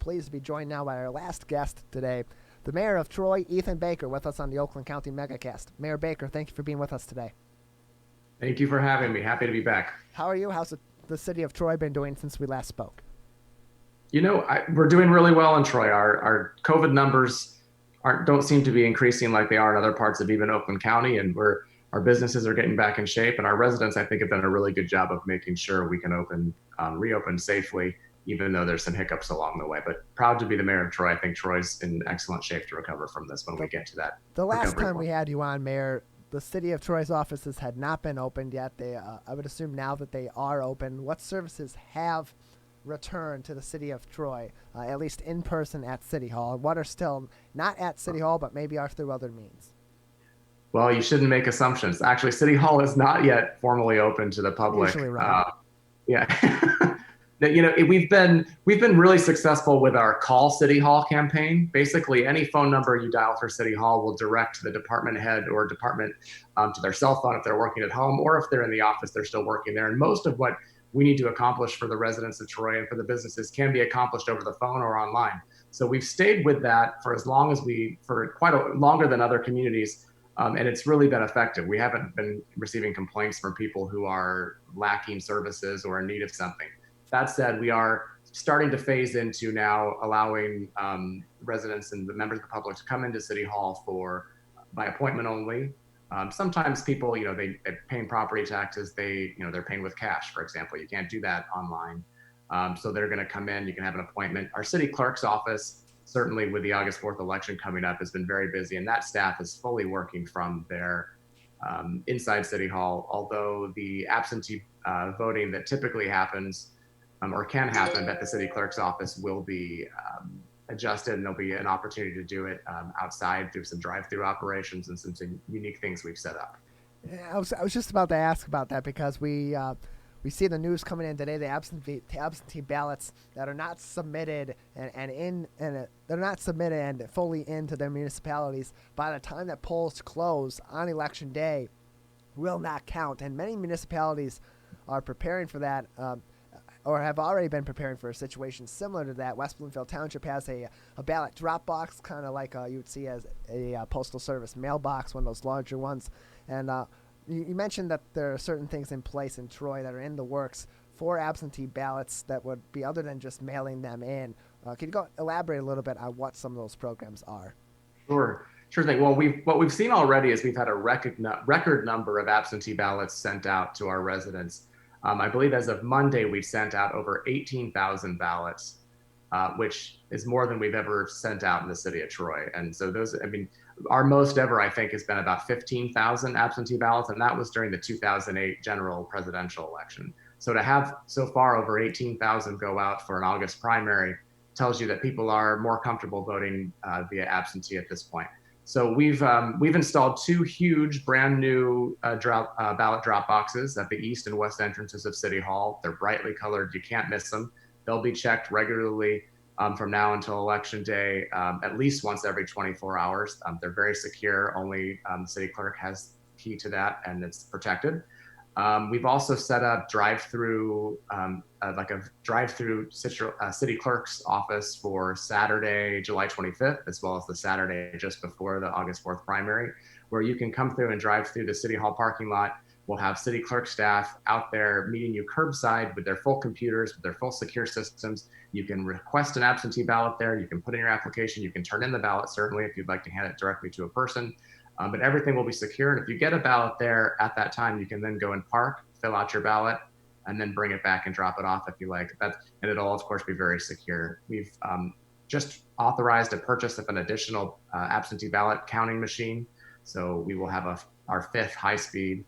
pleased to be joined now by our last guest today, the Mayor of Troy, Ethan Baker, with us on the Oakland County MegaCast. Mayor Baker, thank you for being with us today. Thank you for having me. Happy to be back. How are you? How's the city of Troy been doing since we last spoke? We're doing really well in Troy. Our COVID numbers don't seem to be increasing like they are in other parts of even Oakland County, and our businesses are getting back in shape, and our residents, I think, have done a really good job of making sure we can reopen safely, even though there's some hiccups along the way. But proud to be the mayor of Troy. I think Troy's in excellent shape to recover from this when we get to that. The last time we had you on, Mayor, the city of Troy's offices had not been opened yet. I would assume now that they are open, what services have returned to the city of Troy, at least in person at City Hall? What are still not at City Hall, but maybe are through other means? Well, you shouldn't make assumptions. Actually, City Hall is not yet formally open to the public. Usually right. Yeah. We've been really successful with our Call City Hall campaign. Basically, any phone number you dial for City Hall will direct the department head or department to their cell phone if they're working at home, or if they're in the office, they're still working there. And most of what we need to accomplish for the residents of Troy and for the businesses can be accomplished over the phone or online. So we've stayed with that for longer than other communities. And it's really been effective. We haven't been receiving complaints from people who are lacking services or in need of something. That said, we are starting to phase into now allowing residents and the members of the public to come into City Hall by appointment only. Sometimes people, they're paying property taxes. They're paying with cash, for example. You can't do that online. So they're going to come in. You can have an appointment. Our city clerk's office, certainly with the August 4th election coming up, has been very busy, and that staff is fully working from their inside City Hall. Although the absentee voting that typically happens or can happen at the city clerk's office will be adjusted, and there'll be an opportunity to do it outside through some drive-through operations and some unique things we've set up. Yeah, I was just about to ask about that because we see the news coming in today. The absentee ballots that are not submitted they're not submitted and fully into their municipalities by the time that polls close on election day will not count, and many municipalities are preparing for that. Or have already been preparing for a situation similar to that. West Bloomfield Township has a ballot drop box, kind of like you would see as a postal service mailbox, one of those larger ones. And you mentioned that there are certain things in place in Troy that are in the works for absentee ballots that would be other than just mailing them in. Can you elaborate a little bit on what some of those programs are? Sure thing. Well, what we've seen already is we've had a record number of absentee ballots sent out to our residents. I believe as of Monday, we've sent out over 18,000 ballots, which is more than we've ever sent out in the city of Troy. And so our most ever, I think, has been about 15,000 absentee ballots, and that was during the 2008 general presidential election. So to have so far over 18,000 go out for an August primary tells you that people are more comfortable voting via absentee at this point. So we've installed two huge brand new ballot drop boxes at the east and west entrances of City Hall. They're brightly colored. You can't miss them. They'll be checked regularly from now until election day, at least once every 24 hours. They're very secure. Only the city clerk has key to that, and it's protected. We've also set up drive-through, like a drive-through city clerk's office for Saturday, July 25th, as well as the Saturday just before the August 4th primary, where you can come through and drive through the City Hall parking lot. We'll have city clerk staff out there meeting you curbside with their full computers, with their full secure systems. You can request an absentee ballot there. You can put in your application. You can turn in the ballot, certainly, if you'd like to hand it directly to a person. But everything will be secure. And if you get a ballot there at that time, you can then go and park, fill out your ballot, and then bring it back and drop it off if you like. And it'll, of course, be very secure. We've just authorized a purchase of an additional absentee ballot counting machine. So we will have our fifth high-speed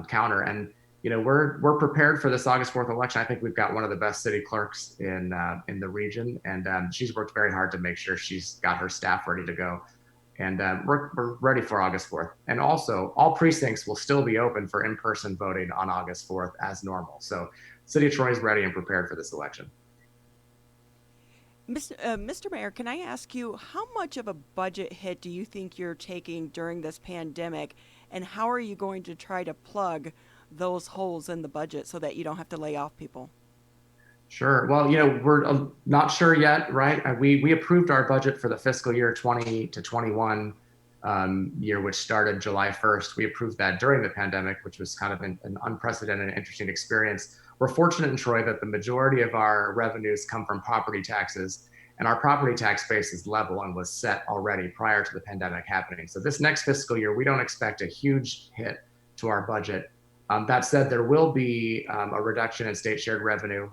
counter. And we're prepared for this August 4th election. I think we've got one of the best city clerks in the region, and she's worked very hard to make sure she's got her staff ready to go. And we're ready for August 4th. And also, all precincts will still be open for in-person voting on August 4th as normal. So City of Troy is ready and prepared for this election. Mr. Mayor, can I ask you, how much of a budget hit do you think you're taking during this pandemic, and how are you going to try to plug those holes in the budget so that you don't have to lay off people? Sure. Well, we're not sure yet, right? We approved our budget for the fiscal year 20 to 21 year, which started July 1st. We approved that during the pandemic, which was kind of an unprecedented and interesting experience. We're fortunate in Troy that the majority of our revenues come from property taxes, and our property tax base is level and was set already prior to the pandemic happening. So this next fiscal year, we don't expect a huge hit to our budget. That said, there will be a reduction in state shared revenue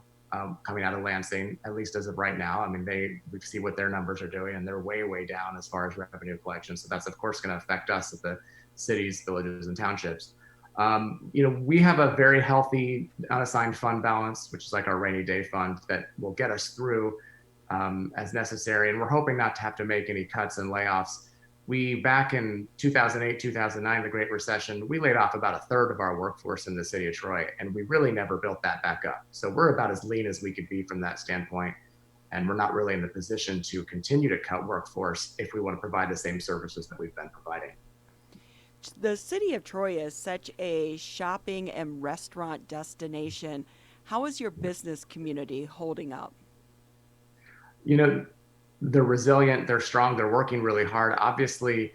coming out of Lansing, at least as of right now. I mean, we see what their numbers are doing, and they're way, way down as far as revenue collection. So that's of course going to affect us at the cities, villages, and townships. We have a very healthy unassigned fund balance, which is like our rainy day fund that will get us through as necessary. And we're hoping not to have to make any cuts and layoffs. Back in 2008, 2009, the Great Recession, we laid off about a third of our workforce in the city of Troy, and we really never built that back up. So we're about as lean as we could be from that standpoint. And we're not really in the position to continue to cut workforce if we want to provide the same services that we've been providing. The city of Troy is such a shopping and restaurant destination. How is your business community holding up? They're resilient, they're strong, they're working really hard. Obviously,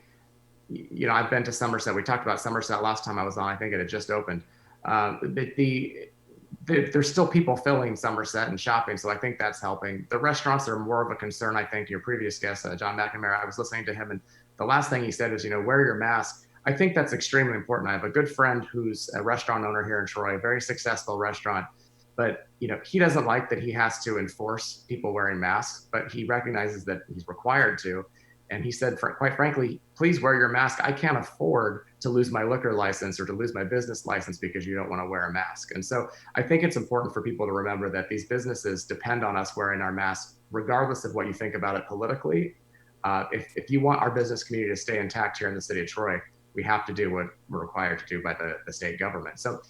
I've been to Somerset. We talked about Somerset last time I was on. I think it had just opened. There's still people filling Somerset and shopping, so I think that's helping. The restaurants are more of a concern, I think. Your previous guest, John McNamara, I was listening to him, and the last thing he said is, wear your mask. I think that's extremely important. I have a good friend who's a restaurant owner here in Troy, a very successful restaurant. But he doesn't like that he has to enforce people wearing masks, but he recognizes that he's required to. And he said, quite frankly, please wear your mask. I can't afford to lose my liquor license or to lose my business license because you don't want to wear a mask. And so I think it's important for people to remember that these businesses depend on us wearing our masks, regardless of what you think about it politically. If you want our business community to stay intact here in the city of Troy, we have to do what we're required to do by the state government. So,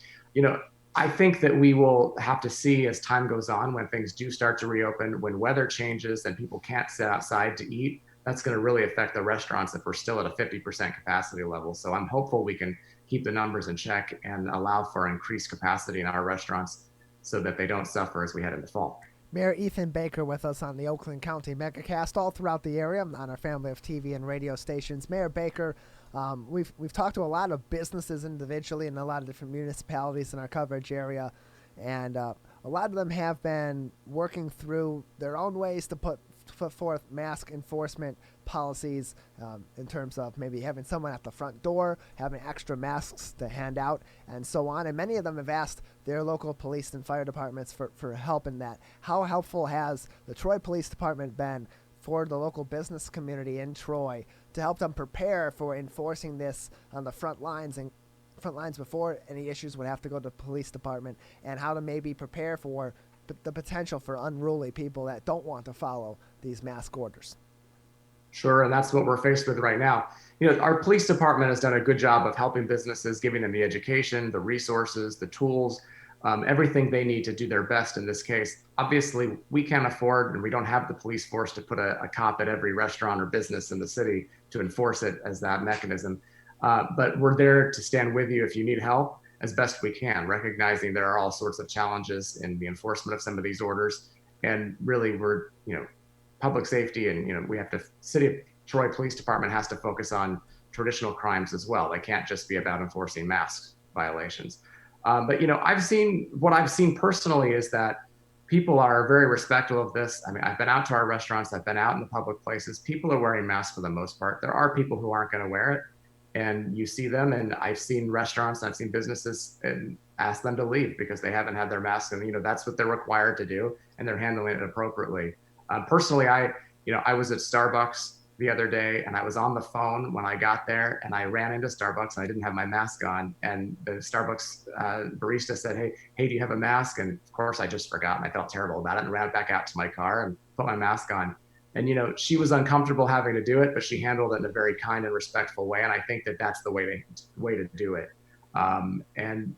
I think that we will have to see as time goes on, when things do start to reopen, when weather changes and people can't sit outside to eat, that's going to really affect the restaurants if we're still at a 50% capacity level. So I'm hopeful we can keep the numbers in check and allow for increased capacity in our restaurants so that they don't suffer as we head into fall. Mayor Ethan Baker with us on the Oakland County Megacast all throughout the area on our family of TV and radio stations. Mayor Baker, we've talked to a lot of businesses individually and a lot of different municipalities in our coverage area, and a lot of them have been working through their own ways to put forth mask enforcement policies in terms of maybe having someone at the front door, having extra masks to hand out, and so on. And many of them have asked their local police and fire departments for help in that. How helpful has the Troy Police Department been for the local business community in Troy to help them prepare for enforcing this on the front lines before any issues would have to go to the police department, and how to maybe prepare for the potential for unruly people that don't want to follow these mask orders? Sure, and that's what we're faced with right now. Our police department has done a good job of helping businesses, giving them the education, the resources, the tools, everything they need to do their best in this case. Obviously, we can't afford, and we don't have the police force to put a cop at every restaurant or business in the city to enforce it as that mechanism. But we're there to stand with you if you need help as best we can, recognizing there are all sorts of challenges in the enforcement of some of these orders. And really, we're, public safety, and, City of Troy Police Department has to focus on traditional crimes as well. They can't just be about enforcing mask violations. But what I've seen personally is that people are very respectful of this. I mean, I've been out to our restaurants, I've been out in the public places. People are wearing masks for the most part. There are people who aren't going to wear it, and you see them. And I've seen restaurants, I've seen businesses and ask them to leave because they haven't had their masks, and that's what they're required to do, and they're handling it appropriately. Personally, I was at Starbucks the other day, and I was on the phone when I got there, and I ran into Starbucks and I didn't have my mask on, and the Starbucks barista said, hey, do you have a mask? And of course I just forgot, and I felt terrible about it, and ran back out to my car and put my mask on. And she was uncomfortable having to do it, but she handled it in a very kind and respectful way, and I think that that's the way to do it. And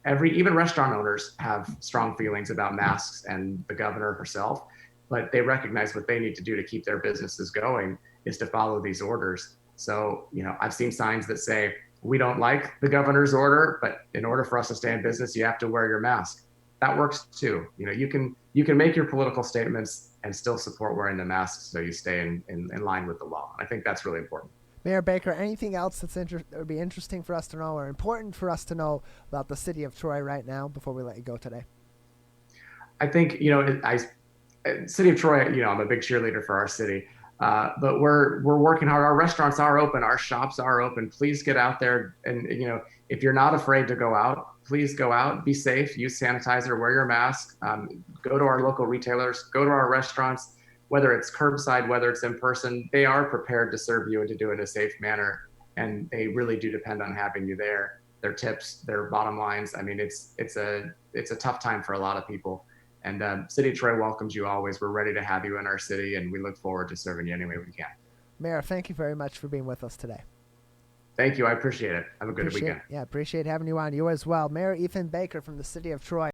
even restaurant owners have strong feelings about masks, and the governor herself, but they recognize what they need to do to keep their businesses going is to follow these orders. So, I've seen signs that say, we don't like the governor's order, but in order for us to stay in business, you have to wear your mask. That works too. You you can make your political statements and still support wearing the mask so you stay in line with the law. I think that's really important. Mayor Baker, anything else that would be interesting for us to know or important for us to know about the city of Troy right now before we let you go today? I think, City of Troy, I'm a big cheerleader for our city, but we're working hard. Our restaurants are open. Our shops are open. Please get out there. And, if you're not afraid to go out, please go out, be safe, use sanitizer, wear your mask, go to our local retailers, go to our restaurants, whether it's curbside, whether it's in person, they are prepared to serve you and to do it in a safe manner. And they really do depend on having you there. Their tips, their bottom lines. I mean, it's a tough time for a lot of people. And City of Troy welcomes you always. We're ready to have you in our city, and we look forward to serving you any way we can. Mayor, thank you very much for being with us today. Thank you. I appreciate it. Have a good weekend. Yeah, appreciate having you on. You as well. Mayor Ethan Baker from the City of Troy.